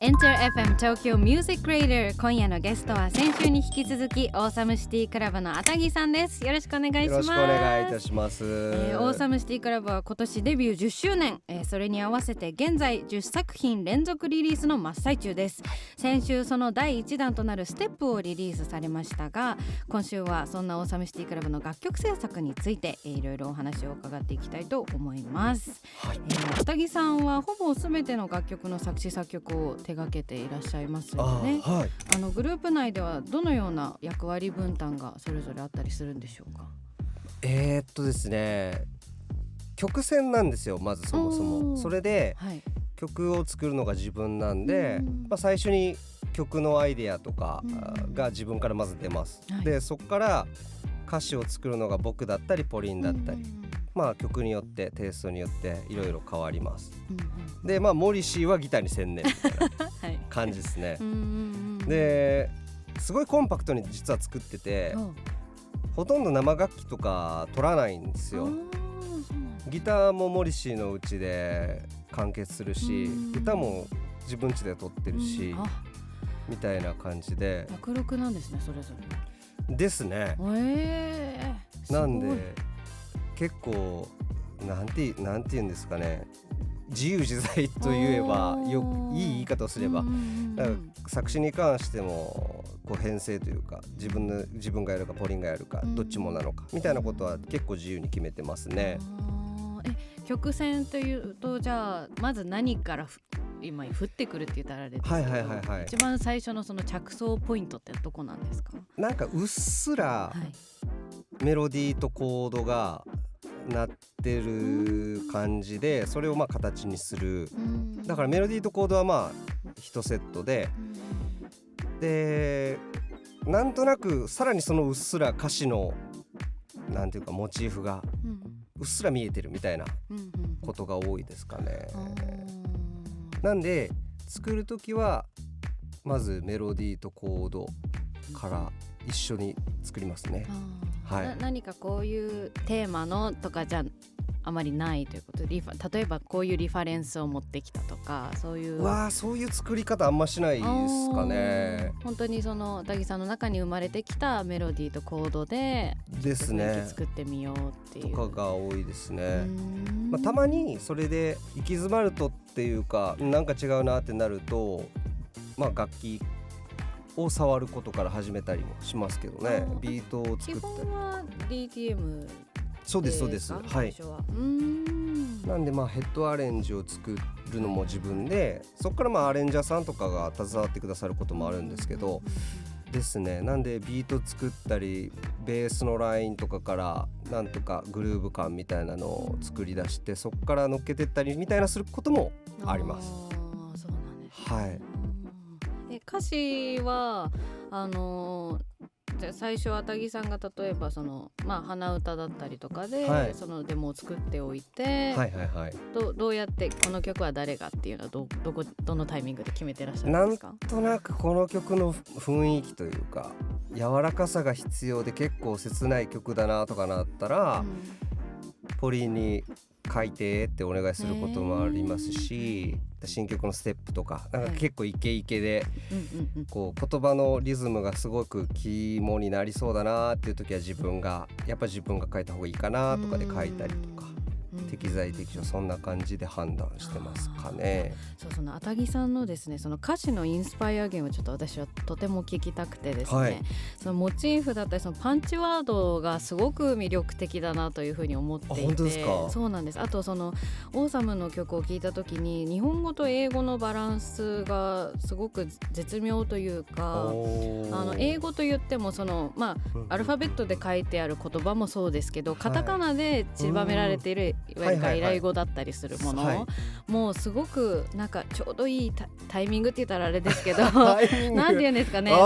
Enter FM Tokyo Music Creator 今夜のゲストは先週に引き続きオーサムシティクラブのあたぎさんです。よろしくお願いします。よろしくお願いいたします。オーサムシティクラブは今年デビュー10周年、それに合わせて現在10作品連続リリースの真っ最中です。先週その第1弾となるステップをリリースされましたが、今週はそんなオーサムシティクラブの楽曲制作についていろいろお話を伺っていきたいと思います。あたぎさんはほぼ全ての楽曲の作詞作曲を手掛けていらっしゃいますよね。グループ内ではどのような役割分担がそれぞれあったりするんでしょうか？ですね、曲線なんですよ。まずそもそもそれで、曲を作るのが自分なんで、最初に曲のアイデアとかが自分からまず出ます、でそこから歌詞を作るのが僕だったりポリンだったり、曲によってテイストによっていろいろ変わります、でモリシーはギターに専念みたいな感じですねですごいコンパクトに実は作ってて、ほとんど生楽器とか取らないんですよ。ギターもモリシーのうちで完結するし、歌も自分家で撮ってるし、みたいな感じで楽録なんですね、それぞれですね。なんで結構なんていうんですかね、自由自在と言えばいい言い方をすれば、だから作詞に関してもこう編成というか自分がやるかポリンがやるかどっちもなのかみたいなことは結構自由に決めてますね。曲線というと、じゃあまず何から今降ってくるって言ったらあれですけど、一番最初のその着想ポイントってどこなんですか？なんかうっすらメロディーとコードがなってる感じで、それを形にする。だからメロディーとコードは1セットで、なんとなくさらにそのうっすら歌詞のなんていうかモチーフがうっすら見えてるみたいなことが多いですかね。なんで作るときはまずメロディーとコードから一緒に作りますね。何かこういうテーマのとかじゃあまりないということで、例えばこういうリファレンスを持ってきたとか、そういう作り方あんましないですかね。本当にそのたぎさんの中に生まれてきたメロディーとコードでですね、作ってみようっていうとかが多いですね。たまにそれで行き詰まるとっていうか、なんか違うなってなると、楽器を触ることから始めたりもしますけどね。ビートを作ったり。基本は DTM。そうですそうです。なんでヘッドアレンジを作るのも自分で、そこからアレンジャーさんとかが携わってくださることもあるんですけどですね。なんでビート作ったりベースのラインとかからなんとかグルーヴ感みたいなのを作り出して、そこから乗っけてったりみたいなすることもあります。そうなんです。歌詞はじゃあ最初はたぎさんが例えばその、鼻歌だったりとかで、そのデモを作っておいて、どうやってこの曲は誰がっていうのはどのタイミングで決めてらっしゃるんですか？なんとなくこの曲の雰囲気というか柔らかさが必要で結構切ない曲だなとかなったら、ポリに書いてってお願いすることもありますし、新曲のステップとかなんか結構イケイケで、こう言葉のリズムがすごく肝になりそうだなっていう時は自分が書いた方がいいかなとかで書いたりとか、適材適所、そんな感じで判断してますかね。そのあたぎさんのですね、その歌詞のインスパイア源をちょっと私はとても聞きたくてですね、そのモチーフだったりそのパンチワードがすごく魅力的だなというふうに思っていて。本当ですか？そうなんです。あとそのオーサムの曲を聴いた時に日本語と英語のバランスがすごく絶妙というか、英語と言ってもそのアルファベットで書いてある言葉もそうですけど、カタカナで散りばめられているいわゆる外来語だったりするもの、もうすごくなんかちょうどいいタイミングって言ったらあれですけどなんて言うんですかね、例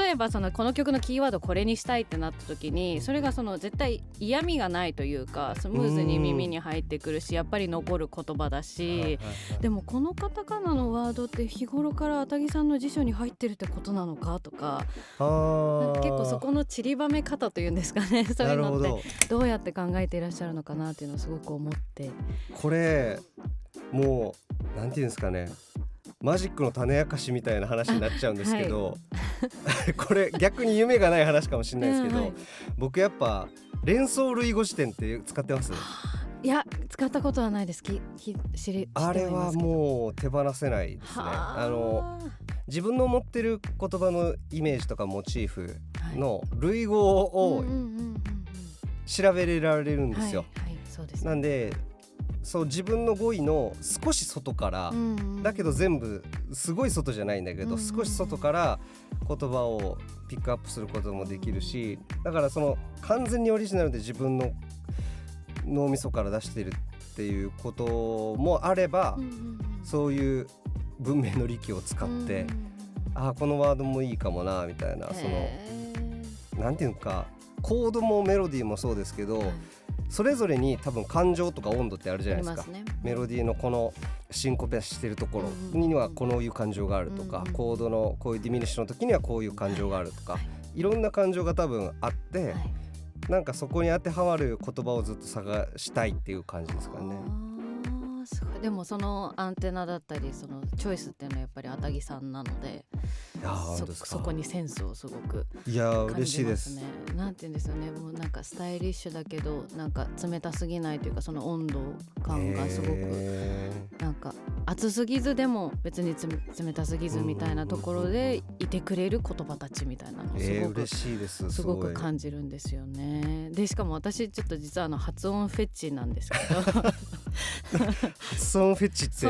えばこの曲のキーワードこれにしたいってなった時に、それが絶対嫌味がないというかスムーズに耳に入ってくるし、やっぱり残る言葉だし、でもこのカタカナのワードって日頃からあたぎさんの辞書に入ってるってことなのかとか、結構そこの散りばめ方というんですかね、そういうのってどうやって考えていらっしゃるのかなっていうのをすごく思って。これもうなんていうんですかね、マジックの種明かしみたいな話になっちゃうんですけど、これ逆に夢がない話かもしれないですけど、僕やっぱ連想類語辞典って使ってます？いや使ったことはないです。あれはもう手放せないですね。自分の持ってる言葉のイメージとかモチーフの類語を調べられるんですよ。そうですね。なんでそう自分の語彙の少し外から、だけど全部すごい外じゃないんだけど、少し外から言葉をピックアップすることもできるし、だからその完全にオリジナルで自分の脳みそから出してるっていうこともあれば、そういう文明の利器を使って、このワードもいいかもなみたいな、そのなんていうかコードもメロディーもそうですけど、それぞれに多分感情とか温度ってあるじゃないですか。メロディーのこのシンコペしてるところにはこういう感情があるとか、コードのこういうディミニッシュの時にはこういう感情があるとか、いろんな感情が多分あって、なんかそこに当てはまる言葉をずっと探したいっていう感じですかね。すごい。でもそのアンテナだったりそのチョイスっていうのはやっぱりアタギさんなので、そこにセンスをすごく感じますね。嬉しいです。なんて言うんですよね、もうなんかスタイリッシュだけどなんか冷たすぎないというか、その温度感がすごくなんか熱すぎずでも別に冷たすぎずみたいなところでいてくれる言葉たちみたいなのをすごく、嬉しいです。すごく感じるんですよね。でしかも私ちょっと実は発音フェチなんですけど発音フェチって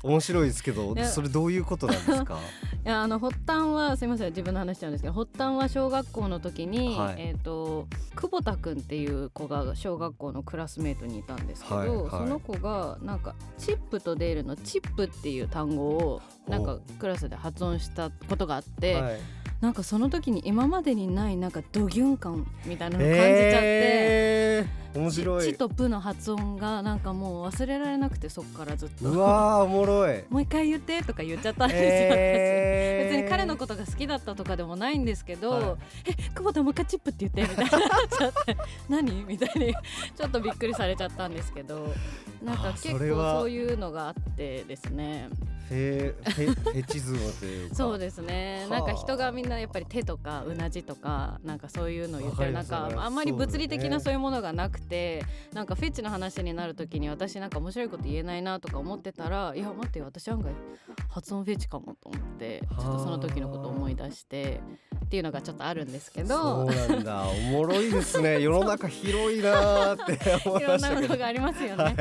面白いですけど、それどういうことなんですか？いや発端はすいません自分の話しちゃうんですけど、発端は小学校の時に、久保田くんっていう子が小学校のクラスメートにいたんですけど、その子がなんかチップとデールのチップっていう単語をなんかクラスで発音したことがあって、なんかその時に今までにないなんかドギュン感みたいなのを感じちゃって、面白い。チとプの発音がなんかもう忘れられなくて、そっからずっとうわーおもろいもう一回言ってとか言っちゃったんですよ、別に彼のことが好きだったとかでもないんですけど、久保田もう一回チップって言ってみたいなちゃって何みたいにちょっとびっくりされちゃったんですけど、なんか結構そういうのがあってですね、フェチズムというかそうですね、なんか人がみんなやっぱり手とかうなじとかなんかそういうのを言ってる中、あんまり物理的なそういうものがなくて、なんかフェチの話になるときに私なんか面白いこと言えないなとか思ってたら、いや待ってよ私案外発音フェチかもと思って、ちょっとその時のことを思い出してっていうのがちょっとあるんですけど。そうなんだ、おもろいですね世の中広いなって思いましたけど、いろんなものがありますよね、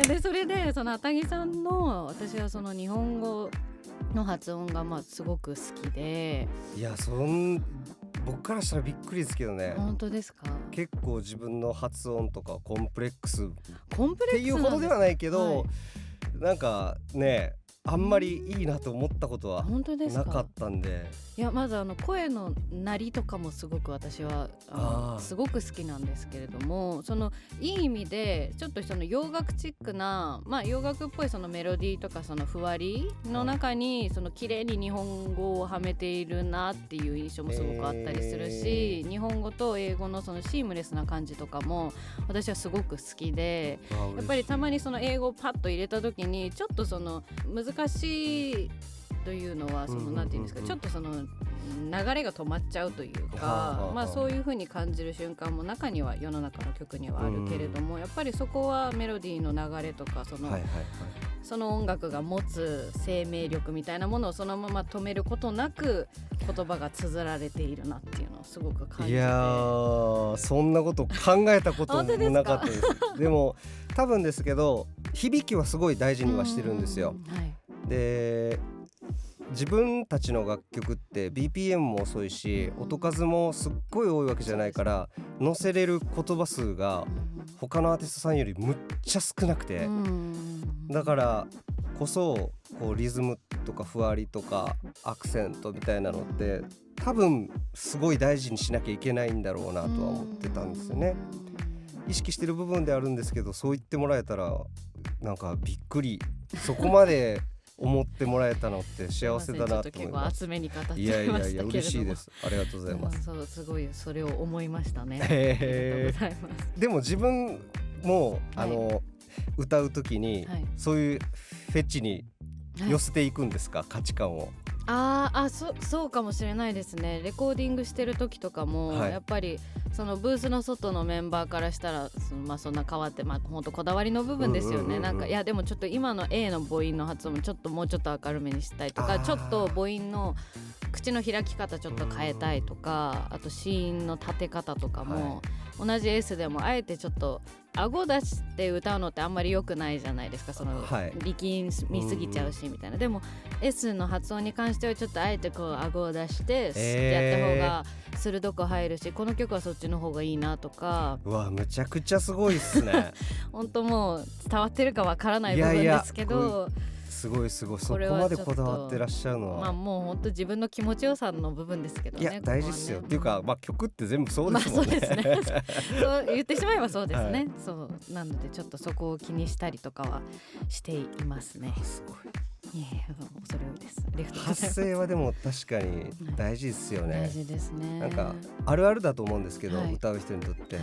でそれでそのあたぎさんの、私はその日本語の発音がすごく好きで、いや僕からしたらびっくりですけどね。本当ですか？結構自分の発音とかコンプレックスっていうほどではないけど、なんかねあんまりいいなと思ったことはなかったんで。いやまず声の鳴りとかもすごく私はすごく好きなんですけれども、そのいい意味でちょっとその洋楽チックな、洋楽っぽいそのメロディーとかそのふわりの中にその綺麗に日本語をはめているなっていう印象もすごくあったりするし、日本語と英語のそのシームレスな感じとかも私はすごく好きで、やっぱりたまにその英語をパッと入れた時にちょっとその難しいというのはそのなんていうんですか、ちょっとその流れが止まっちゃうというか、そういう風に感じる瞬間も中には世の中の曲にはあるけれども、やっぱりそこはメロディーの流れとかその音楽が持つ生命力みたいなものをそのまま止めることなく言葉が綴られているなっていうのをすごく感じて。いやーそんなこと考えたこともなかったですでも多分ですけど響きはすごい大事にはしてるんですよ。で自分たちの楽曲って BPM も遅いし音数もすっごい多いわけじゃないから、載せれる言葉数が他のアーティストさんよりむっちゃ少なくて、だからこそこうリズムとかふわりとかアクセントみたいなのって多分すごい大事にしなきゃいけないんだろうなとは思ってたんですよね。意識してる部分であるんですけど、そう言ってもらえたらなんかびっくり、そこまで思ってもらえたのって幸せだなと思います。結構厚めに語っちゃいましたけれども。いや嬉しいです。ありがとうございます。そうすごいそれを思いましたね。ありがとうございます。でも自分も歌う時に、そういうフェチに寄せていくんですか、価値観を。そうかもしれないですね。レコーディングしてる時とかも、やっぱりそのブースの外のメンバーからしたらそんな変わって、本当こだわりの部分ですよね。なんかいやでもちょっと今の A の母音の発音ももうちょっと明るめにしたいとか、ちょっと母音の口の開き方ちょっと変えたいとか、あと子音の立て方とかも、同じ S でもあえてちょっと顎出して歌うのってあんまり良くないじゃないですか。その力みすぎちゃうしみたいな。でも S の発音に関してはちょっとあえてこう顎を出してやった方が鋭く入るし、この曲はそっちの方がいいなとか。うわ、むちゃくちゃすごいっすね。本当もう伝わってるかわからない部分ですけど、すごいそこまでこだわってらっしゃるのは、もう本当自分の気持ちよさの部分ですけどね。いや大事っすよ、っていうか、曲って全部そうですもんね。そうですね。そう言ってしまえばそうですね。そうなのでちょっとそこを気にしたりとかはしていますね。すごい。恐れ多いです。ありがとうございます。発声はでも確かに大事ですよね。大事ですね。なんかあるあるだと思うんですけど、歌う人にとって、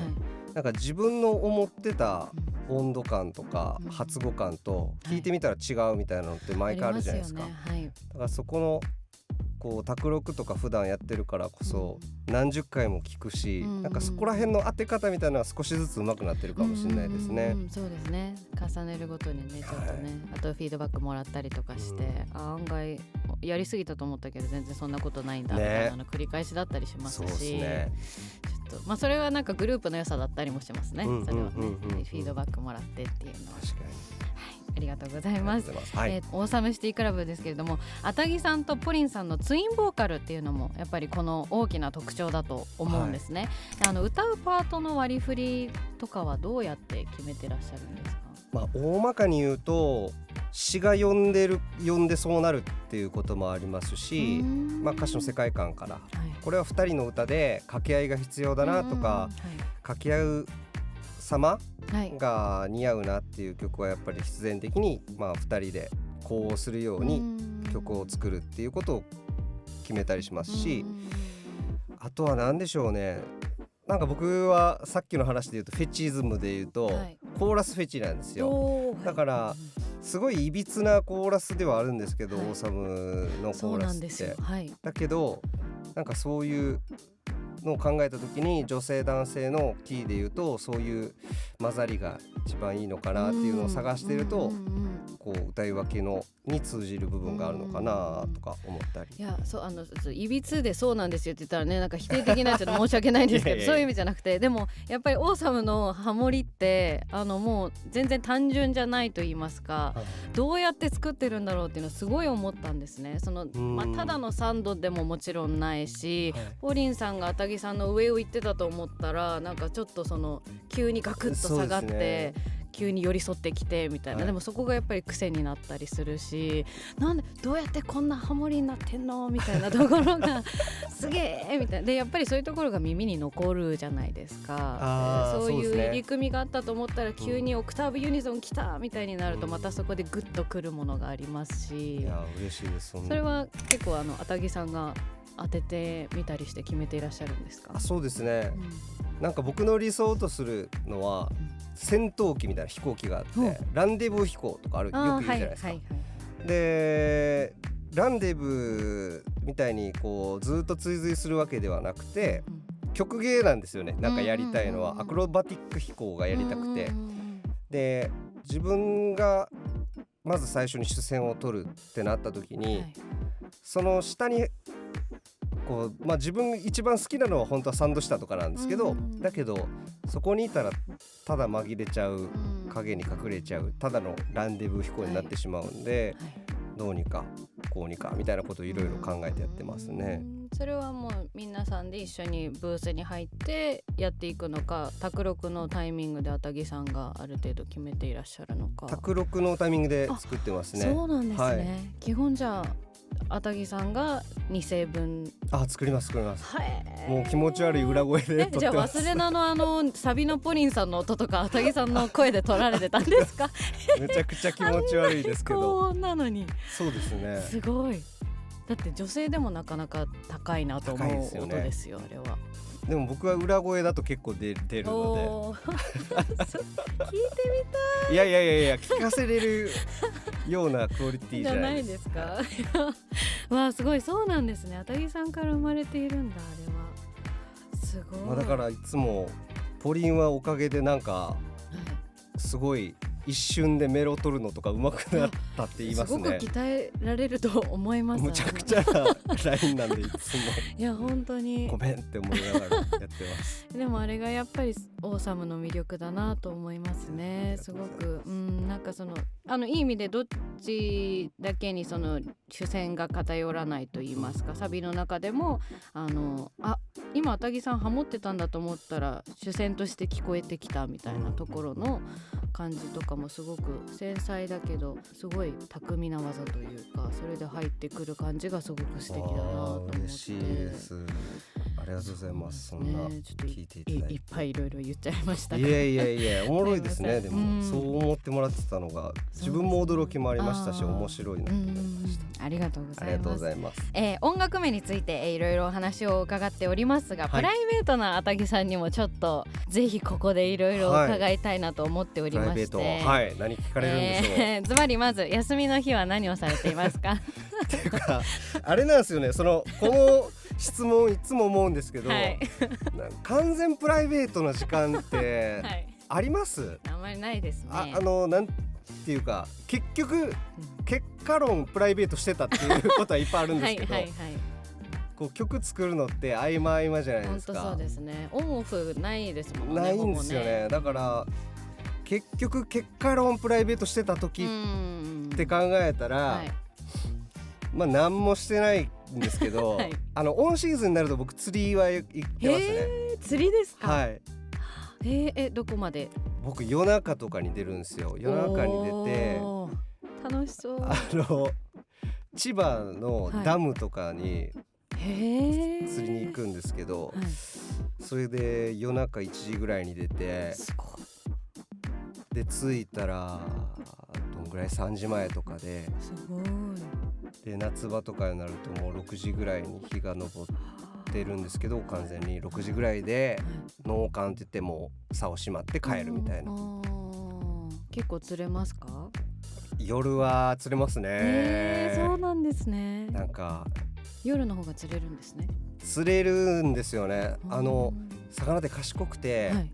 なんか自分の思ってた温度感とか発語感と聞いてみたら違うみたいなのって毎回あるじゃないですか。だからそこのこう卓録とか普段やってるからこそ何十回も聞くし、なんかそこら辺の当て方みたいなのは少しずつ上手くなってるかもしれないですね。そうですね。重ねるごとにね、ちょっとね、あとフィードバックもらったりとかして、案外やりすぎたと思ったけど全然そんなことないんだみたいなの繰り返しだったりしますし、そうですね。ちょっとそれはなんかグループの良さだったりもしますね。それはね、フィードバックもらってっていうのは。確かに。ありがとうございます。オーサムシティクラブですけれども、アタギさんとポリンさんのツインボーカルっていうのもやっぱりこの大きな特徴だと思うんですね。歌うパートの割り振りとかはどうやって決めてらっしゃるんですか？大まかに言うと詩が呼んでそうなるっていうこともありますし、歌詞の世界観から、これは2人の歌で掛け合いが必要だなとか、掛け合う様が似合うなっていう曲はやっぱり必然的に2人で呼応するように曲を作るっていうことを決めたりしますし、あとは何でしょうね、なんか僕はさっきの話で言うとフェチズムで言うと、コーラスフェチなんですよ。だからすごいいびつなコーラスではあるんですけど、オーサムのコーラスって、だけどなんかそういうのを考えた時に女性男性のキーで言うとそういう混ざりが一番いいのかなっていうのを探していると、こう歌い分けのに通じる部分があるのかなとか思ったり。いや、いびつでそうなんですよって言ったらね、なんか否定的になっちゃって申し訳ないんですけどそういう意味じゃなくて、でもやっぱりオーサムのハモリってもう全然単純じゃないと言いますか、どうやって作ってるんだろうっていうのをすごい思ったんですね。ただのサンドでももちろんないし、ポリンさんがアタギさんの上を行ってたと思ったら、なんかちょっと急にガクッと下がって、急に寄り添ってきてみたいな、でもそこがやっぱり癖になったりするし、なんでどうやってこんなハモリになってんのみたいなところがすげえみたいなで、やっぱりそういうところが耳に残るじゃないですか。そういう入り組みがあったと思ったら急にオクターブユニゾン来たみたいになると、またそこでグッとくるものがありますし、いや嬉しいです。それは結構アタギさんが当ててみたりして決めていらっしゃるんですか？そうですね、なんか僕の理想とするのは、戦闘機みたいな飛行機があって、ランデブー飛行とかよく言うじゃないですか。でランデブーみたいにこうずっと追随するわけではなくて、曲芸なんですよね。なんかやりたいのはアクロバティック飛行がやりたくて、で自分がまず最初に主戦を取るってなった時に、その下にこう、自分一番好きなのは本当はサンド下とかなんですけど、だけどそこにいたらただ紛れちゃう、影に隠れちゃうただのランデブー飛行になってしまうんで、どうにかこうにかみたいなことをいろいろ考えてやってますね。それはもう皆さんで一緒にブースに入ってやっていくのか、卓録のタイミングでアタギさんがある程度決めていらっしゃるのか。卓録のタイミングで作ってますね。そうなんですね、基本じゃあアタギさんが2声分作ります。もう気持ち悪い裏声で撮ってます。じゃあ忘れなのサビのポリンさんの音とかアタギさんの声で撮られてたんですか？めちゃくちゃ気持ち悪いですけど。高音なのに。そうですね。すごい。だって女性でもなかなか高いなと思う音ですよ、あれは。でも僕は裏声だと結構出るのでおー聞いていや聞かせれるようなクオリティみたいじゃないいじゃなでですすかわあすごい、そうなんですね。あたぎさんから生まれているんだ、あれはすごい、だからいつもポリンはおかげでなんかはいすごい一瞬でメロ取るのとか上手くなったって言いますすごくね。鍛えられると思います。むちゃくちゃなラインなんでいつもいや本当にごめんって思いながらやってますでもあれがやっぱりオーサムの魅力だなと思いますね。すごく、なんかそのいい意味でどっちだけにその主戦が偏らないと言いますか、サビの中でも今あたぎさんハモってたんだと思ったら主戦として聞こえてきたみたいなところの感じとかもすごく繊細だけどすごい巧みな技というか、それで入ってくる感じがすごく素敵だなと思って。嬉しいです。ありがとうございます。そんなね、ちょっと聞いていただいていっぱいいろいろ言っちゃいましたが、いやおもろいですね。でもすいませんそう思ってもらってたのが自分も驚きもありましたし、面白いなって思いました。ありがとうござありがとうごいます。ざいます。音楽面についていろいろお話を伺っておりますが、はいプライベートなあたぎさんにもちょっとぜひここでいろいろ伺いたいなと思っておりプラまして、イベートはい何聞かれるんでしょう。ズバリまず休みの日は何をされていますかっていうかあれなんですよね。この質問いつも思うんですけど、はい完全プライベートな時間ってはいあります？あんまりないですね。なんていうか結局結果論プライベートしてたっていうことはいっぱいあるんですけど、はいこう曲作るのって合間合間じゃないですか。本当そうですね。オンオフないですもんね。ないんですよね。だから結局結果論プライベートしてた時って考えたら、はいまあ何もしてないんですけど、はいオンシーズンになると僕釣りは行ってますね。釣りですか？はい。どこまで？僕夜中とかに出るんですよ。夜中に出ておー楽しそう。千葉のダムとかに釣りに行くんですけど、はいそれで夜中1時ぐらいに出て、すごい。で着いたらどんぐらい3時前とかで、ごい。で夏場とかになるともう6時ぐらいに日が昇ってるんですけど、完全に6時ぐらいで農館って言っても竿閉まって帰るみたいな。結構釣れますか？夜は釣れますね。そうなんですね。なんか夜の方が釣れるんですね。釣れるんですよね。魚って賢くて、はい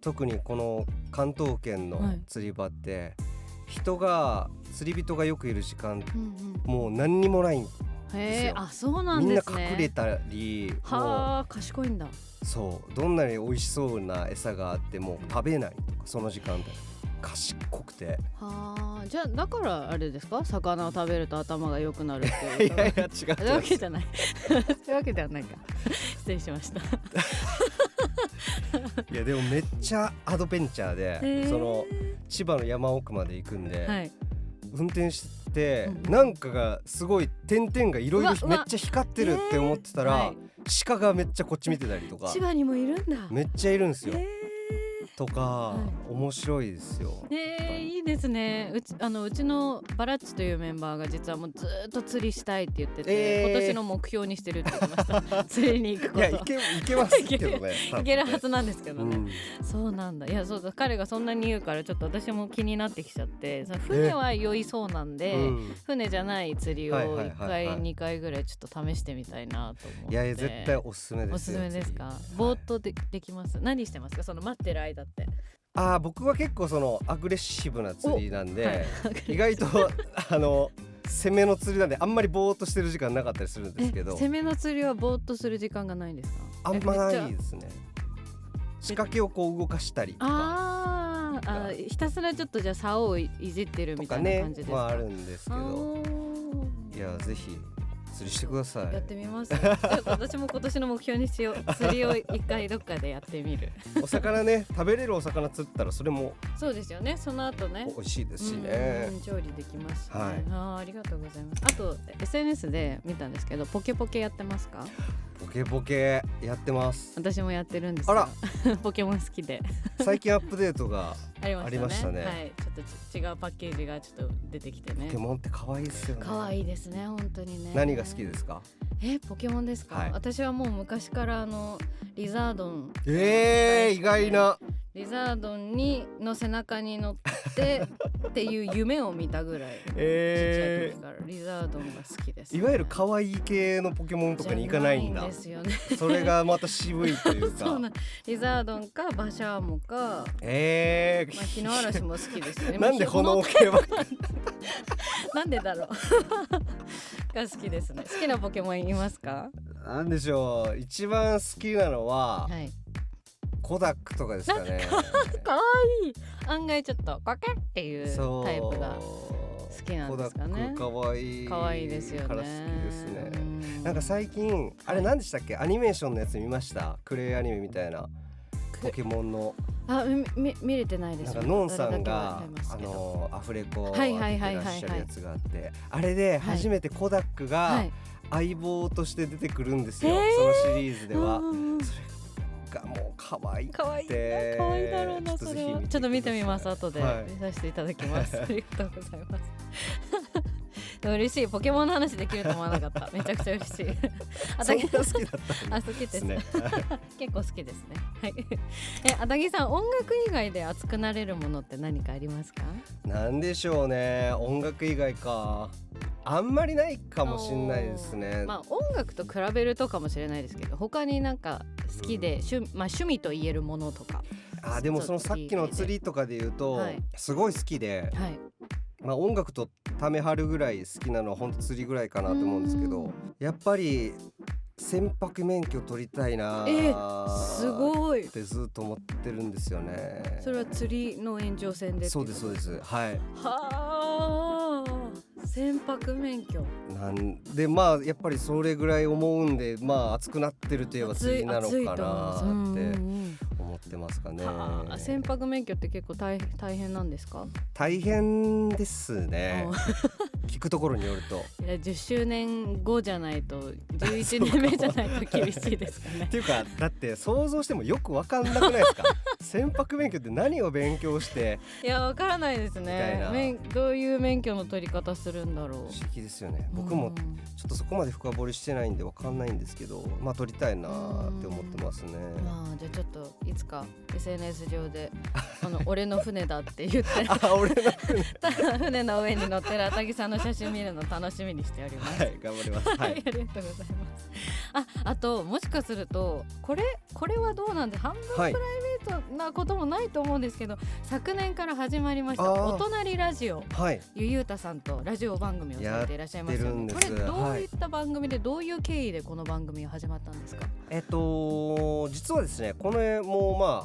特にこの関東圏の釣り場って、釣り人がよくいる時間、もう何にもないんですよ。あ、そうなんですね。みんな隠れたり、はあ、賢いんだ。そうどんなに美味しそうな餌があっても食べないとか、その時間で賢くて。はあ、じゃあだからあれですか、魚を食べると頭が良くなるっていういや違うそういうわけじゃないそういうわけではないか失礼しましたいやでもめっちゃアドベンチャーで、その千葉の山奥まで行くんで、はい、運転して、なんかがすごい点々がいろいろめっちゃ光ってるって思ってたら、鹿がめっちゃこっち見てたりとか、千葉にもいるんだ。めっちゃいるんですよ、とか、面白いですよ。いいですね。うちのバラッチというメンバーが実はもうずっと釣りしたいって言ってて、今年の目標にしてるって言ってました釣りに行くこと。いやいけますけどねいけるはずなんですけどね、そうなんだ。いやそうだ、彼がそんなに言うからちょっと私も気になってきちゃって、船は酔いそうなんで、船じゃない釣りを1回2回ぐらいちょっと試してみたいなと思って。いや絶対おすすめですよ。おすすめですか？ぼーっとできます？何してますか、その待ってる間って？僕は結構そのアグレッシブな釣りなんで、意外と攻めの釣りなんであんまりぼーっとしてる時間なかったりするんですけど。攻めの釣りはぼーっとする時間がないんですか？あんまないですね。仕掛けをこう動かしたりとか、ひたすらちょっとじゃあ竿をいじってるみたいな感じですか？あるんですけど、いやぜひ釣りしてください。やってみます私も今年の目標にしよう。釣りを一回どっかでやってみるお魚ね、食べれるお魚釣ったらそれもそうですよね。その後ね美味しいですしね、調理できますしね、はい、ありがとうございます。あと SNS で見たんですけど、ポケポケやってますか？ポケポケやってます。私もやってるんですよ。ポケモン好きで最近アップデートがありましたね。はい、ちょっと違うパッケージがちょっと出てきてね。ポケモンって可愛いですよね。可愛いですね、本当にね。何が好きですか？ポケモンですか、はい、私はもう昔からリザードン、意外な。リザードンの背中に乗ってっていう夢を見たぐらい、ちっちゃい時からリザードンが好きです、ね、いわゆる可愛い系のポケモンとかに行かないんだ。じゃないんですよねそれがまた渋いというかそうな、リザードンかバシャーモか、日の嵐も好きですねなんで炎系ばっかりなんでだろうが好きですね。好きなポケモンいますか？なんでしょう、一番好きなのは、はい、コダックとかですかね。かわいい。案外ちょっとコケっていうタイプが好きなんですかね。コダックかわいい。かわいいですよね。から好きですね。なんか最近あれ何でしたっけ、アニメーションのやつ見ました？クレイアニメみたいなポケモンの。見れてないです。なんかノンさんがアフレコをやってらっしゃるやつがあって、あれで初めてコダックが相棒として出てくるんですよ、そのシリーズでは。それがもう可愛くて、可愛いだろうな。それはちょっと見てみます。後で見させていただきます、ありがとうございます嬉しい。ポケモンの話できると思わなかった。めちゃくちゃ嬉しいそんな好きだった好きですね結構好きですね。はいあたぎさん、音楽以外で熱くなれるものって何かありますか？なんでしょうね、音楽以外か、あんまりないかもしれないですね。音楽と比べるとかもしれないですけど、他になんか好きで、趣味と言えるものとか。でもそのさっきの釣りとかで言うと、すごい好きで、音楽とため張るぐらい好きなのは本当釣りぐらいかなと思うんですけど、やっぱり船舶免許取りたいなすごいってずっと思ってるんですよね。それは釣りの延長線で？そうですそうです。はい。はあ、船舶免許なんでやっぱりそれぐらい思うんで、熱くなってるといえば釣りなのかなって思ってますかね。船舶免許って結構大変なんですか？大変ですね聞くところによると。10周年後じゃないと11年目じゃないと厳しいですかねっていうか、だって想像してもよく分かんなくないですか船舶免許って何を勉強して。いや、分からないですね。どういう免許の取り方するんだろう。不思議ですよね。僕もちょっとそこまで深掘りしてないんで分かんないんですけど、取りたいなって思ってますね。じゃあちょっといつか SNS 上で俺の船だって言って俺の船の上に乗ってるあたぎさんの写真見るの楽しみにしております。はい、頑張ります。はい、ありがとうございます。あともしかするとこれはどうなんで、半分プライベートなこともないと思うんですけど、昨年から始まりましたお隣ラジオ、ゆうたさんとラジオ番組をされていらっしゃいますよね。これどういった番組で、どういう経緯でこの番組が始まったんですか？実はですね、このも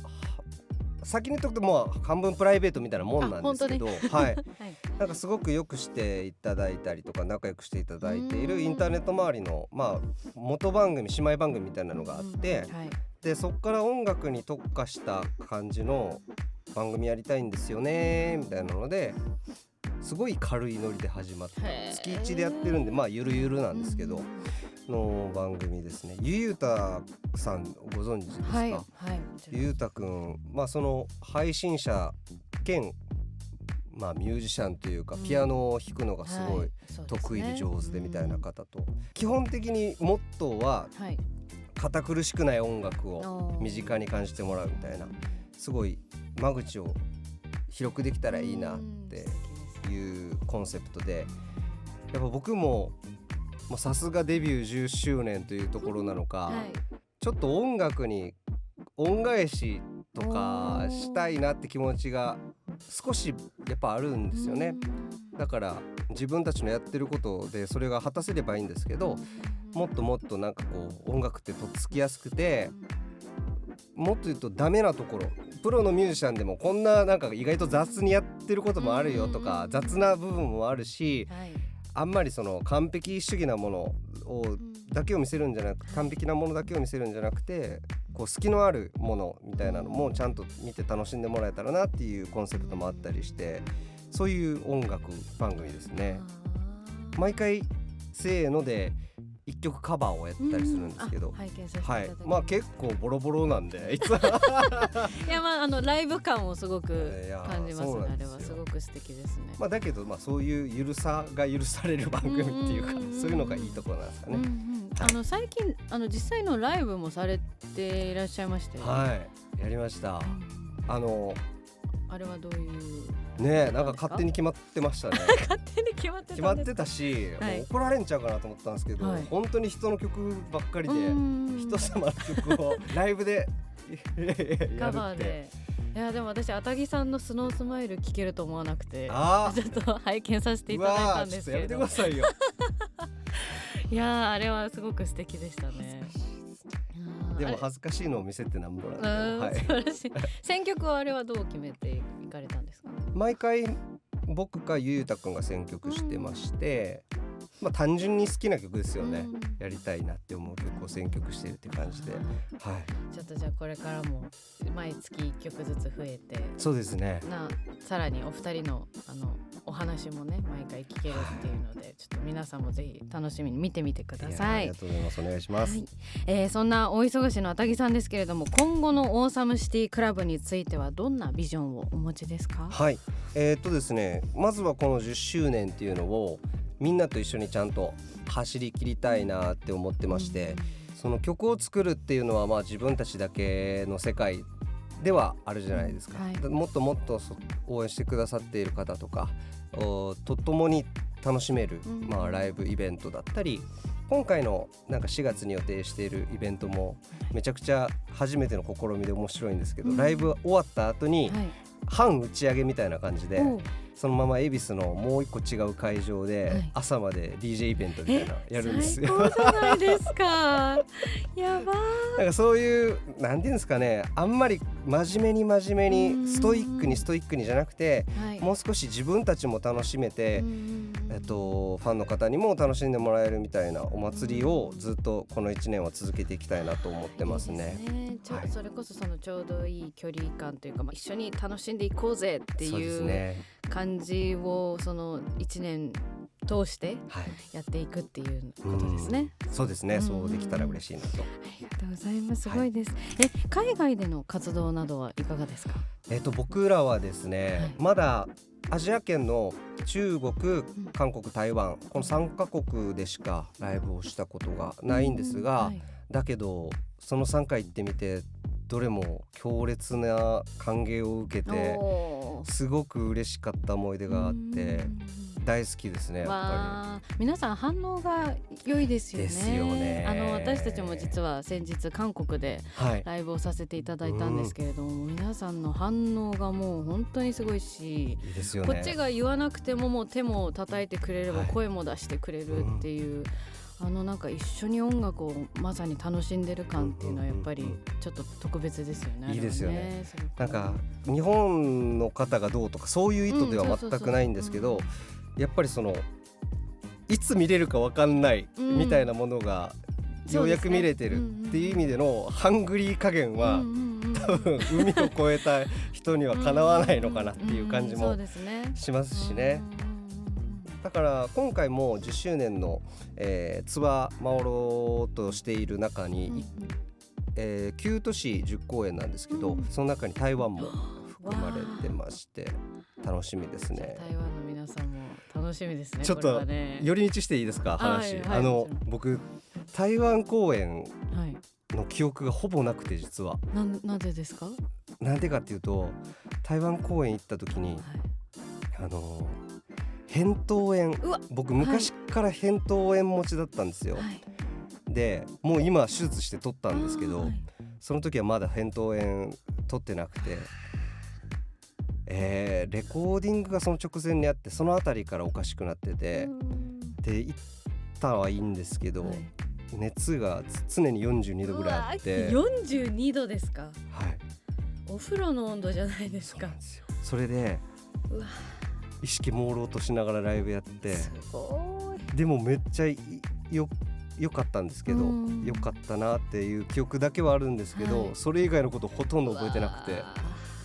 先に言っとくと半分プライベートみたいなもんなんですけど、なんかすごくよくしていただいたりとか仲良くしていただいているインターネット周りの元番組、姉妹番組みたいなのがあって、でそこから音楽に特化した感じの番組やりたいんですよねみたいなのですごい軽いノリで始まった月1でやってるんでゆるゆるなんですけどの番組ですね。ゆうたさんご存知ですか？ゆうたくん、その配信者兼ミュージシャンというか、ピアノを弾くのがすごい得意で上手でみたいな方と、基本的にモットーは堅苦しくない音楽を身近に感じてもらうみたいな、すごい間口を広くできたらいいなっていうコンセプトで、やっぱ僕もさすがデビュー10周年というところなのか、ちょっと音楽に恩返しとかしたいなって気持ちが少しやっぱあるんですよね。だから自分たちのやってることでそれが果たせればいいんですけど、もっともっとなんか音楽ってとっつきやすくて、もっと言うとダメなところ、プロのミュージシャンでもこんななんか意外と雑にやってることもあるよとか、雑な部分もあるし、あんまりその完璧主義なものをだけを見せるんじゃなく、完璧なものだけを見せるんじゃなくて、隙のあるものみたいなのもちゃんと見て楽しんでもらえたらなっていうコンセプトもあったりして、そういう音楽番組ですね。毎回せーので1曲カバーをやったりするんですけど、拝見させていただきます。まあ結構ボロボロなんでいついやまあライブ感をすごく感じますね。あれはすごく素敵ですね。まあだけどそういうゆるさが許される番組っていうか、そういうのがいいところなんですかね。最近実際のライブもされていらっしゃいましたよね。はいやりました。あれはどういうね、なんか勝手に決まってましたね。勝手に決まってたし、もう怒られんちゃうかなと思ったんですけど、本当に人の曲ばっかりで人様の曲をライブでカバーで。いやでも私アタギさんのスノースマイル聴けると思わなくて、ちょっと拝見させていただいたんですけど。やめてくださいよ。いやあれはすごく素敵でしたね。でも恥ずかしいのを見せてなんぼなんで、素晴らしい。選曲はあれはどう決めていかれたんですか？毎回僕かゆうたくんが選曲してまして、単純に好きな曲ですよね。やりたいなって思う曲を選曲してるって感じで、ちょっとじゃあこれからも毎月1曲ずつ増えて、そうですね。さらにお二人のお話もね毎回聞けるっていうので、ちょっと皆さんもぜひ楽しみに見てみてください。ありがとうございます。お願いします。そんなお忙しのあたぎさんですけれども、今後のオーサムシティクラブについてはどんなビジョンをお持ちですか？はい、ですね、まずはこの10周年っていうのをみんなと一緒にちゃんと走り切りたいなって思ってまして、その曲を作るっていうのは自分たちだけの世界ではあるじゃないですか。もっともっと応援してくださっている方とかと共に楽しめる、ライブイベントだったり、今回のなんか4月に予定しているイベントもめちゃくちゃ初めての試みで面白いんですけど、ライブ終わった後に半打ち上げみたいな感じで、そのまま恵比寿のもう一個違う会場で朝まで DJ イベントみたいなやるんですよ。最高じゃないですか。やばー。なんかそういうなんていうんですかね、あんまり真面目にストイックにじゃなくて、もう少し自分たちも楽しめて、ファンの方にも楽しんでもらえるみたいなお祭りをずっとこの1年は続けていきたいなと思ってますね。それこそちょうどいい距離感というか、一緒に楽しんでいこうぜっていう感じをその1年通してやっていくっていうことですね。そうですね、そうできたら嬉しいなと。ありがとうございます。すごいです。海外での活動などはいかがですか？僕らはですね、まだアジア圏の中国、韓国、台湾、この3カ国でしかライブをしたことがないんですが、だけどその3回行ってみてどれも強烈な歓迎を受けてすごく嬉しかった思い出があって大好きですね。やっぱり皆さん反応が良いですよね。ですよね。私たちも実は先日韓国でライブをさせていただいたんですけれども、皆さんの反応がもう本当にすごいし、いいですよね。こっちが言わなくてももう手も叩いてくれれば声も出してくれるっていう、なんか一緒に音楽をまさに楽しんでる感っていうのはやっぱりちょっと特別ですよね。いいですよね。なんか日本の方がどうとかそういう意図では全くないんですけど、やっぱりいつ見れるか分かんないみたいなものがようやく見れてるっていう意味でのハングリー加減は多分海を越えた人にはかなわないのかなっていう感じもしますしね。だから今回も10周年の、ツアー回ろうとしている中に、9都市10公演なんですけど、その中に台湾も含まれてまして楽しみですね。台湾の皆さんも楽しみですね。ちょっと寄り道していいですか、話。僕台湾公演の記憶がほぼなくて、実はなぜですか？なんでかっていうと、台湾公演行った時に、扁桃炎、僕昔から扁桃炎持ちだったんですよ。でもう今手術して取ったんですけど、その時はまだ扁桃炎取ってなくて、レコーディングがその直前にあって、そのあたりからおかしくなってて、で行ったはいいんですけど、熱が常に42度ぐらいあって。42度ですか？お風呂の温度じゃないですか。それで意識朦朧としながらライブやって、でもめっちゃよかったんですけど、よかったなっていう記憶だけはあるんですけど、それ以外のことほとんど覚えてなくて、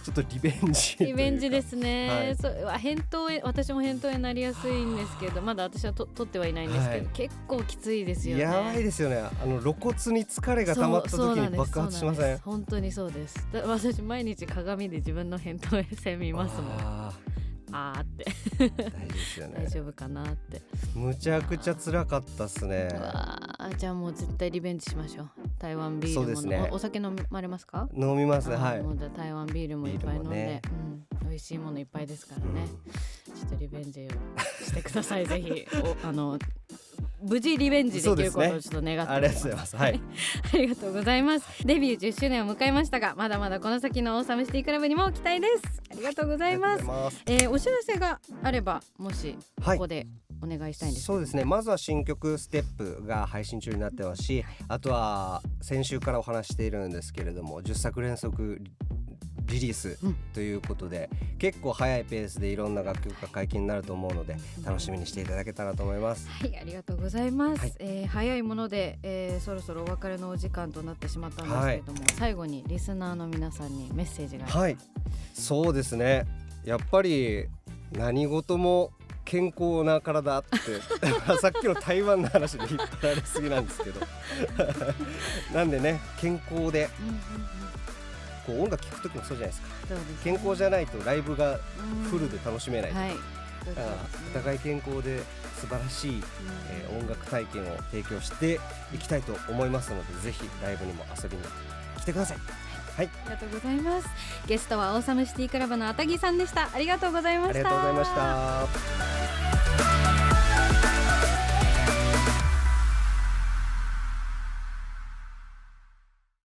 ちょっとリベンジリベンジですね、はい、そう扁桃炎、私も扁桃炎になりやすいんですけど、まだ私は取ってはいないんですけど、結構きついですよね。やばいですよね。露骨に疲れが溜まった時に爆発しません？本当にそうです。私毎日鏡で自分の扁桃腺見ますもん。あーって大事ですよね。大丈夫かなって。むちゃくちゃ辛かったっすね。じゃあもう絶対リベンジしましょう。台湾ビールも。そうですね。お酒飲まれますか？飲みます。はい。もうじゃあ台湾ビールもいっぱい飲んで、美味しいものいっぱいですからね、ちょっとリベンジをしてくださいぜひ無事リベンジできることをちょっと願っております。ありがとうございます。はい。ありがとうございます。デビュー10周年を迎えましたが、まだまだこの先のオーサムシティクラブにも期待です。ありがとうございます。お知らせがあればもしここでお願いしたいんですけど。そうですね。まずは新曲ステップが配信中になってますし、あとは先週からお話しているんですけれども、10作連続リリースということで、結構早いペースでいろんな楽曲が解禁になると思うので、楽しみにしていただけたらと思います。はい、ありがとうございます。早いもので、そろそろお別れのお時間となってしまったんですけれども、最後にリスナーの皆さんにメッセージがあります。はい、そうですね。やっぱり何事も健康な体ってさっきの台湾の話で引っ張られすぎなんですけどなんでね、健康でこう音楽聴くときもそうじゃないですか。健康じゃないとライブがフルで楽しめないとか、だからお互い健康で素晴らしい、音楽体験を提供していきたいと思いますので、ぜひライブにも遊びに来てください。はい、ありがとうございます。ゲストはオーサムシティクラブのあたぎさんでした。ありがとうございました。ありがとうございました。